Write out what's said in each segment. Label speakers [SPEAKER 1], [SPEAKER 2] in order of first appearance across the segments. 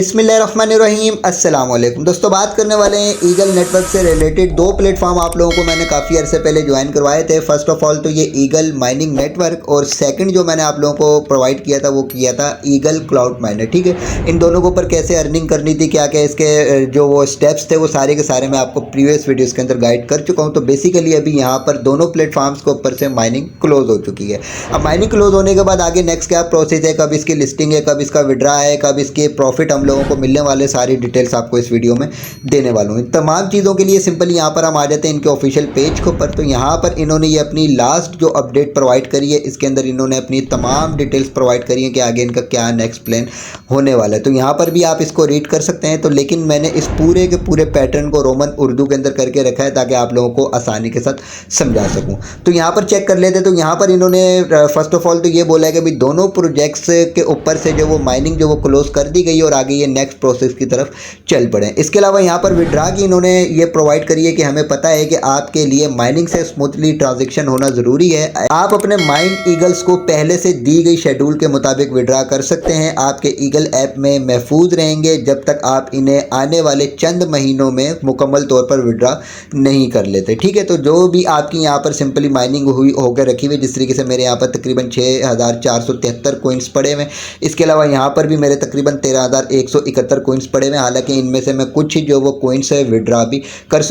[SPEAKER 1] बिस्मिल्लाहिर्रहमानिर्रहीम अस्सलाम वालेकुम दोस्तों, बात करने वाले हैं ईगल नेटवर्क से रिलेटेड दो प्लेटफॉर्म आप लोगों को मैंने काफ़ी अरसे पहले ज्वाइन करवाए थे। फर्स्ट ऑफ ऑल तो ये ईगल माइनिंग नेटवर्क और सेकंड जो मैंने आप लोगों को प्रोवाइड किया था वो किया था ईगल क्लाउड माइनर। ठीक है, इन दोनों के ऊपर कैसे अर्निंग करनी थी, क्या क्या इसके जो वो स्टेप्स थे वो सारे के सारे मैं आपको प्रीवियस वीडियोज़ के अंदर गाइड कर चुका हूँ। तो बेसिकली अभी यहाँ पर दोनों प्लेटफॉर्म्स के ऊपर से माइनिंग क्लोज हो चुकी है। अब माइनिंग क्लोज होने के बाद आगे नेक्स्ट क्या प्रोसेस है, कब इसकी लिस्टिंग है, कब इसका विड्रा है, कब इसके प्रॉफिट हम लोगों को मिलने वाले, सारी डिटेल्स आपको इस वीडियो में देने वाला हूँ। तमाम चीज़ों के लिए सिंपल यहाँ पर हम आ जाते हैं इनके ऑफिशियल पेज के ऊपर। तो यहाँ पर इन्होंने ये अपनी लास्ट जो अपडेट प्रोवाइड करी है, इसके अंदर इन्होंने अपनी तमाम डिटेल्स प्रोवाइड करी है कि आगे इनका क्या नेक्स्ट प्लान होने वाला है। तो यहाँ पर भी आप इसको रीड कर सकते हैं। तो लेकिन मैंने इस पूरे के पूरे पैटर्न को रोमन उर्दू के अंदर करके रखा है ताकि आप लोगों को आसानी के साथ समझा सकूँ। तो यहाँ पर चेक कर लेते। तो यहाँ पर इन्होंने फर्स्ट ऑफ ऑल तो ये बोला है कि भाई दोनों प्रोजेक्ट्स के ऊपर से जो वो माइनिंग जो वो क्लोज कर दी गई और आगे ये नेक्स्ट प्रोसेस की तरफ चल पड़े। इसके अलावा यहाँ पर विड्रा की इन्होंने ये प्रोवाइड करी है कि हमें पता है कि आपके लिए माइनिंग से स्मूथली ट्रांजैक्शन होना ज़रूरी है। आप अपने माइंड ईगल्स को पहले से दी गई शेड्यूल के मुताबिक विड्रा कर सकते हैं। आपके ईगल ऐप में महफूज रहेंगे जब तक आप इन्हें आने वाले चंद महीनों में मुकम्मल तौर पर विड्रा नहीं कर लेते। ठीक है, तो जो भी आपकी यहाँ पर सिंपली माइनिंग हुई होकर रखी हुई, जिस तरीके से मेरे यहाँ पर तकरीबन 6473 कोइंस पड़े हुए। इसके अलावा यहाँ पर भी मेरे तकरीबन 13171 कोइंस पड़े हुए। हालांकि इनमें से मैं कुछ ही जो वो कोइंस है विड्रा भी कर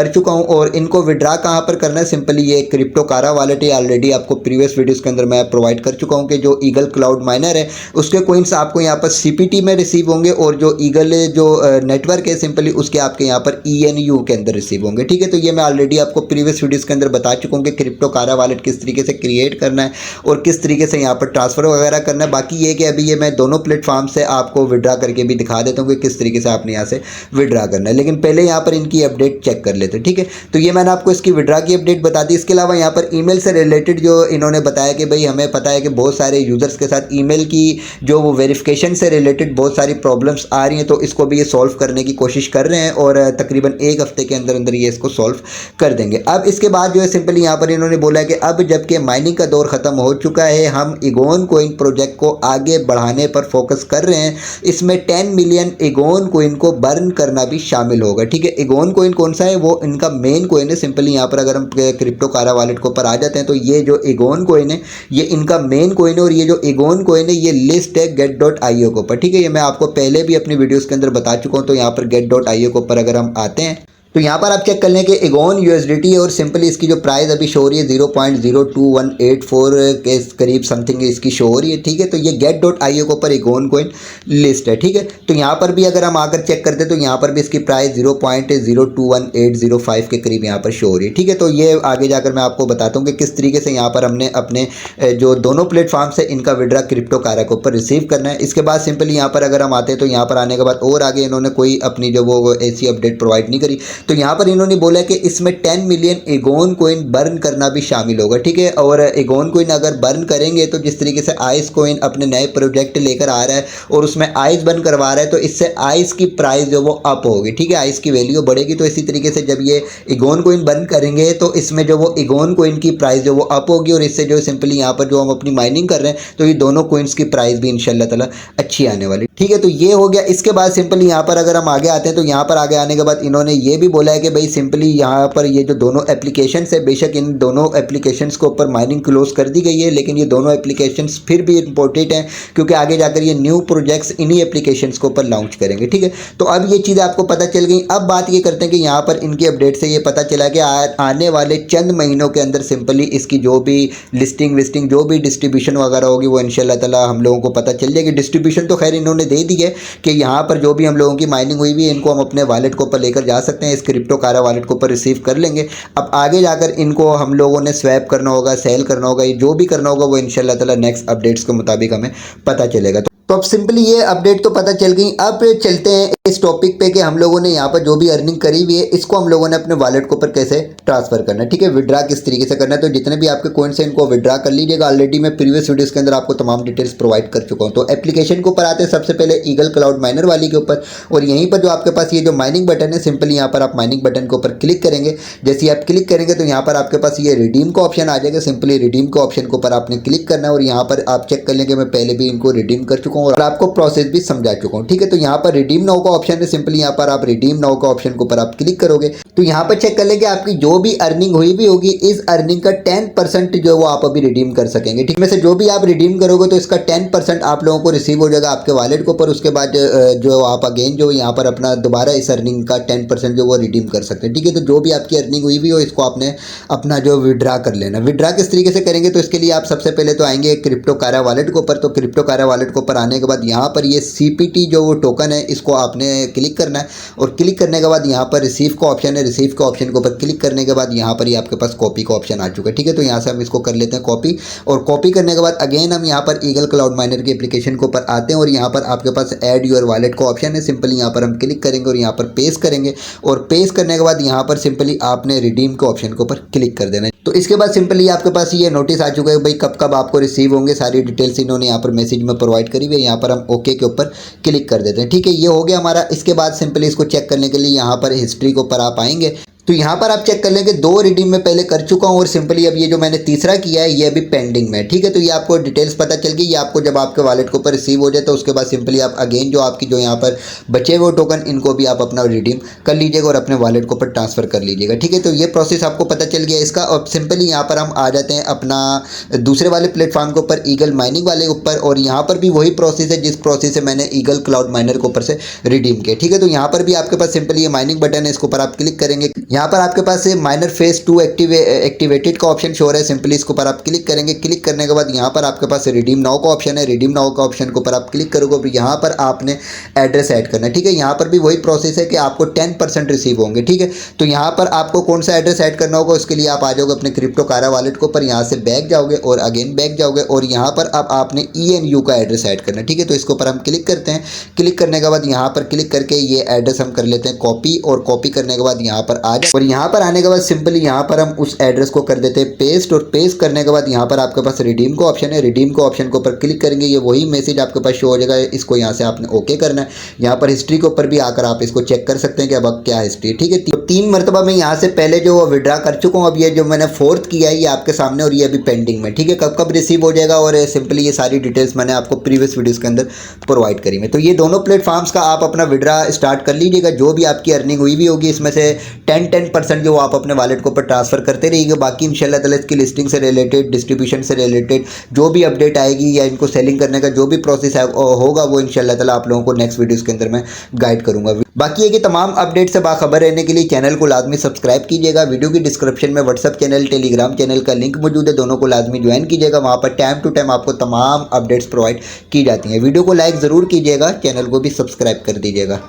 [SPEAKER 1] चुका हूँ। और इनको विड्रा कहाँ पर करना है, सिंपली ये क्रिप्टो कारा वॉलेट है, ऑलरेडी आपको प्रीवियस वीडियोस के अंदर मैं प्रोवाइड कर चुका हूँ कि जो ईगल क्लाउड माइनर है उसके कोइंस आपको यहाँ पर सीपीटी में रिसीव होंगे और जो ईगल जो नेटवर्क है सिंपली उसके आपके यहाँ पर ईएनयू के अंदर रिसीव होंगे। ठीक है, तो ये मैं ऑलरेडी आपको प्रीवियस वीडियोस के अंदर बता चुका हूँ कि क्रिप्टो कारा वॉलेट किस तरीके से क्रिएट करना है और किस तरीके से यहाँ पर ट्रांसफर वगैरह करना है। बाकी ये कि अभी ये मैं दोनों प्लेटफॉर्म से आपको विड्रा करके भी दिखा देता हूँ कि किस तरीके से आपने यहाँ से विड्रा करना है। लेकिन पहले यहाँ पर इनकी अपडेट चेक कर लेते हैं। ठीक है, तो ये मैंने आपको इसकी विड्रा की अपडेट बता दी। इसके अलावा यहाँ पर ईमेल से रिलेटेड जो इन्होंने बताया कि भाई हमें पता है कि बहुत सारे यूज़र्स के साथ ईमेल की जो वो वेरिफिकेशन से रिलेटेड बहुत सारी प्रॉब्लम्स आ रही हैं, तो इसको भी ये सॉल्व करने की कोशिश कर रहे हैं और तकरीबन एक हफ्ते के अंदर अंदर ये इसको सॉल्व कर देंगे। अब इसके बाद जो है सिंपली यहाँ पर इन्होंने बोला है कि अब जबकि माइनिंग का दौर ख़त्म हो चुका है, हम इगोन कोइन प्रोजेक्ट को आगे बढ़ाने पर फोकस कर रहे हैं। इसमें 10 मिलियन इगोन कोइन को बर्न करना भी शामिल होगा। ठीक है, इगोन कोइन कौन सा है, वो इनका मेन कोइन है। सिंपली यहाँ पर अगर हम क्रिप्टो कारा वॉलेट के ऊपर आ जाते हैं तो ये जो इगोन कोइन है ये इनका मेन कोइन है और ये जो इगोन कोइन है ये लिस्ट है get.io के ऊपर। ठीक है, ये मैं आपको पहले भी अपनी वीडियोस के अंदर बता चुका हूँ। तो यहाँ पर get.io के ऊपर अगर हम आते हैं तो यहाँ पर आप चेक कर लें कि इगोन यूएसडीटी है और सिंपली इसकी जो प्राइस अभी शो हो रही है 0.02184 के करीब समथिंग इसकी शो हो रही है। ठीक है, तो ये get.io के ऊपर इगोन कोइन लिस्ट है। ठीक है, तो यहाँ पर भी अगर हम आकर चेक करते हैं तो यहाँ पर भी इसकी प्राइस 0.021805 के करीब यहाँ पर शो हो रही है। ठीक है, तो ये आगे जाकर मैं आपको बताता हूँ कि किस तरीके से यहाँ पर हमने अपने जो दोनों प्लेटफॉर्म से इनका विड्रा क्रिप्टो कारा के ऊपर रिसीव करना है। इसके बाद सिंपली यहाँ पर अगर हम आते हैं तो यहाँ पर आने के बाद और आगे इन्होंने कोई अपनी जो वो ऐसी अपडेट प्रोवाइड नहीं करी। तो यहाँ पर इन्होंने बोला कि इसमें 10 मिलियन इगोन कोइन बर्न करना भी शामिल होगा। ठीक है, और इगोन कोइन अगर बर्न करेंगे तो जिस तरीके से आइस कोइन अपने नए प्रोजेक्ट लेकर आ रहा है और उसमें आइस बर्न करवा रहा है तो इससे आइस की प्राइस जो वो अप होगी। ठीक है, आइस की वैल्यू बढ़ेगी। तो इसी तरीके से जब ये इगोन कोइन बर्न करेंगे तो इसमें जो वो इगोन कोइन की प्राइस जो वो अप होगी और इससे जो सिंपली यहाँ पर जो हम अपनी माइनिंग कर रहे हैं तो ये दोनों कोइंस की प्राइस भी इंशाल्लाह ताला अच्छी आने वाली। ठीक है, तो ये हो गया। इसके बाद सिंपली यहाँ पर अगर हम आगे आते हैं तो यहाँ पर आगे आने के बाद इन्होंने ये भी बोला है कि भाई सिंपली यहाँ पर ये जो दोनों एप्लीकेशंस है, बेशक इन दोनों एप्लीकेशंस के ऊपर माइनिंग क्लोज कर दी गई है, लेकिन ये दोनों एप्लीकेशंस फिर भी इंपॉर्टेंट हैं क्योंकि आगे जाकर ये न्यू प्रोजेक्ट्स इन्हीं एप्लीकेशंस के ऊपर लॉन्च करेंगे। ठीक है, तो अब ये चीज़ें आपको पता चल गई। अब बात ये करते हैं कि यहाँ पर इनकी अपडेट से ये पता चला कि आने वाले चंद महीनों के अंदर सिंपली इसकी जो भी लिस्टिंग विस्टिंग जो भी डिस्ट्रीब्यूशन वगैरह होगी वो इंशाल्लाह ताला हम लोगों को पता चल जाएगी। डिस्ट्रीब्यूशन तो खैर इन्होंने दे दी है कि यहाँ पर जो भी हम लोगों की माइनिंग हुई भी है इनको हम अपने वॉलेट के ऊपर लेकर जा सकते हैं, इस क्रिप्टो कारा वॉलेट के ऊपर रिसीव कर लेंगे। अब आगे जाकर इनको हम लोगों ने स्वैप करना होगा, सेल करना होगा, ये जो भी करना होगा वो इंशाल्लाह ताला नेक्स्ट अपडेट्स के मुताबिक हमें पता चलेगा। तो अब सिंपली ये अपडेट तो पता चल गई। अब चलते हैं इस टॉपिक पे कि हम लोगों ने यहाँ पर जो भी अर्निंग करी हुई है इसको हम लोगों ने अपने वॉलेट के ऊपर कैसे ट्रांसफर करना है, ठीक है, विड्रा किस तरीके से करना है। तो जितने भी आपके कॉइन्स हैं इनको विड्रा कर लीजिएगा। ऑलरेडी मैं प्रीवियस वीडियोस के अंदर आपको तमाम डिटेल्स प्रोवाइड कर चुका हूँ। तो एप्लीकेशन के ऊपर आते हैं सबसे पहले ईगल क्लाउड माइनर वाली के ऊपर, और यहीं पर जो आपके पास ये जो माइनिंग बटन है, सिंपली यहाँ पर आप माइनिंग बटन के ऊपर क्लिक करेंगे। जैसे आप क्लिक करेंगे तो यहाँ पर आपके पास ये रिडीम का ऑप्शन आ जाएगा। सिंपली रिडीम के ऑप्शन के ऊपर आपने क्लिक करना है और यहाँ पर आप चेक कर लेंगे मैं पहले भी इनको रिडीम कर चुका हूँ और आपको प्रोसेस भी समझा चुका हूँ, ठीक है। तो यहाँ पर रिडीम नाउ का ऑप्शन है, सिंपली यहाँ पर आप रिडीम नाउ का ऑप्शन के ऊपर आप क्लिक करोगे तो यहाँ पर चेक कर लेंगे आपकी जो भी अर्निंग हुई भी होगी इस अर्निंग का 10% जो वो आप अभी रिडीम कर सकेंगे, ठीक है। में से जो भी आप रिडीम करोगे तो इसका 10% आप लोगों को रिसीव हो जाएगा आपके वॉलेट के ऊपर। उसके बाद जो आप अगेन जो यहाँ पर अपना दोबारा इस अर्निंग का 10% जो वो रिडीम कर सकते हैं, ठीक है। तो जो भी आपकी अर्निंग हुई भी हो इसको आपने अपना जो विड्रा कर लेना। विड्रा किस तरीके से करेंगे तो इसके लिए आप सबसे पहले तो आएंगे क्रिप्टो कारा वॉलेट के ऊपर। तो क्रिप्टो कारा वॉलेट के ऊपर आने के बाद यहाँ पर ये CPT जो वो टोकन है इसको आपने क्लिक करना है और क्लिक करने के बाद यहाँ पर रिसीव का ऑप्शन है। रिसीव के ऑप्शन के ऊपर क्लिक करने के बाद यहाँ पर ही आपके पास कॉपी का ऑप्शन आ चुका है, ठीक है। तो यहाँ से हम इसको कर लेते हैं कॉपी, और कॉपी करने के बाद अगेन हम यहाँ पर ईगल क्लाउड माइनर की एप्लीकेशन के ऊपर आते हैं और यहाँ पर आपके पास ऐड योर वॉलेट का ऑप्शन है। सिंपली यहाँ पर हम क्लिक करेंगे और यहाँ पर पेस्ट करेंगे, और पेस्ट करने के बाद यहाँ पर सिंपली आपने रिडीम के ऑप्शन के ऊपर क्लिक कर देना है। तो इसके बाद सिंपली आपके पास ये नोटिस आ चुका है भाई कब कब आपको रिसीव होंगे, सारी डिटेल्स इन्होंने यहाँ पर मैसेज में प्रोवाइड करी हुई है। यहाँ पर हम ओके के ऊपर क्लिक कर देते हैं, ठीक है। ये हो गया हमारा। इसके बाद सिंपली इसको चेक करने के लिए यहाँ पर हिस्ट्री के ऊपर आप आएंगे तो यहाँ पर आप चेक कर लेंगे 2 रिडीम में पहले कर चुका हूँ और सिंपली अब ये जो मैंने तीसरा किया है ये अभी पेंडिंग में है, ठीक है। तो ये आपको डिटेल्स पता चल गई। ये आपको जब आपके वॉलेट के ऊपर रिसीव हो जाए तो उसके बाद सिंपली आप अगेन जो आपकी जो यहाँ पर बचे हुए टोकन इनको भी आप अपना रिडीम कर लीजिएगा और अपने वॉलेट के ऊपर ट्रांसफर कर लीजिएगा, ठीक है। तो ये प्रोसेस आपको पता चल गया इसका। और सिंपली यहाँ पर हम आ जाते हैं अपना दूसरे वाले प्लेटफॉर्म के ऊपर ईगल माइनिंग वाले ऊपर, और यहाँ पर भी वही प्रोसेस है जिस प्रोसेस से मैंने ईगल क्लाउड माइनर के ऊपर से रिडीम किया, ठीक है। तो यहाँ पर भी आपके पास सिंपली ये माइनिंग बटन है, इसके ऊपर आप क्लिक करेंगे। यहाँ पर आपके पास माइनर फेज 2 एक्टिवेटेड का ऑप्शन शो हो रहा है। सिंपली इसके ऊपर आप क्लिक करेंगे। क्लिक करने के बाद यहाँ पर आपके पास रिडीम नाउ का ऑप्शन है। रिडीम नाउ का ऑप्शन के ऊपर आप क्लिक करोगे तो यहाँ पर आपने एड्रेस ऐड करना है, ठीक है। यहाँ पर भी वही प्रोसेस है कि आपको 10% रिसीव होंगे, ठीक है। तो यहाँ पर आपको कौन सा एड्रेस ऐड करना होगा उसके लिए आप आ जाओगे अपने क्रिप्टो कारा वॉलेट के ऊपर, यहाँ से बैक जाओगे और अगेन बैक जाओगे और यहाँ पर अब आपने ENU का एड्रेस ऐड करना है, ठीक है। तो इसके ऊपर हम क्लिक करते हैं। क्लिक करने के बाद यहाँ पर क्लिक करके ये एड्रेस हम कर लेते हैं कॉपी, और कॉपी करने के बाद यहाँ पर आ जाए और यहाँ पर आने के बाद सिंपली यहाँ पर हम उस एड्रेस को कर देते हैं पेस्ट, और पेस्ट करने के बाद यहाँ पर आपके पास रिडीम का ऑप्शन है। रिडीम का ऑप्शन के ऊपर क्लिक करेंगे, ये वही मैसेज आपके पास शो हो जाएगा। इसको यहाँ से आपने ओके करना है। यहाँ पर हिस्ट्री के ऊपर भी आकर आप इसको चेक कर सकते हैं कि अब क्या हिस्ट्री है, ठीक है। तो 3 मरतबा मैं यहाँ से पहले जो विड्रा कर चुका हूँ। अब ये जो मैंने 4th किया है ये आपके सामने, और ये अभी पेंडिंग में, ठीक है। कब कब रिसीव हो जाएगा और सिंपली ये सारी डिटेल्स मैंने आपको प्रीवियस वीडियोस के अंदर प्रोवाइड करी है। तो ये दोनों प्लेटफॉर्म्स का आप अपना विड्रा स्टार्ट कर लीजिएगा। जो भी आपकी अर्निंग हुई भी होगी इसमें से 10% जो आप अपने वॉलेट के ऊपर ट्रांसफर करते रहिएगा। बाकी इंशाल्लाह ताला इसकी लिस्टिंग से रिलेटेड, डिस्ट्रीब्यूशन से रिलेटेड जो भी अपडेट आएगी या इनको सेलिंग करने का जो भी प्रोसेस होगा वो इंशाल्लाह ताला आप लोगों को नेक्स्ट वीडियोस के अंदर मैं गाइड करूंगा। बाकी है कि तमाम अपडेट से बाखबर रहने के लिए चैनल को लाजमी सब्सक्राइब कीजिएगा। वीडियो की डिस्क्रिप्शन में व्हाट्सअप चैनल, टेलीग्राम चैनल का लिंक मौजूद है, दोनों को लाजमी ज्वाइन कीजिएगा। वहाँ पर टाइम टू टाइम आपको तमाम अपडेट्स प्रोवाइड की जाती हैं। वीडियो को लाइक ज़रूर कीजिएगा, चैनल को भी सब्सक्राइब कर दीजिएगा।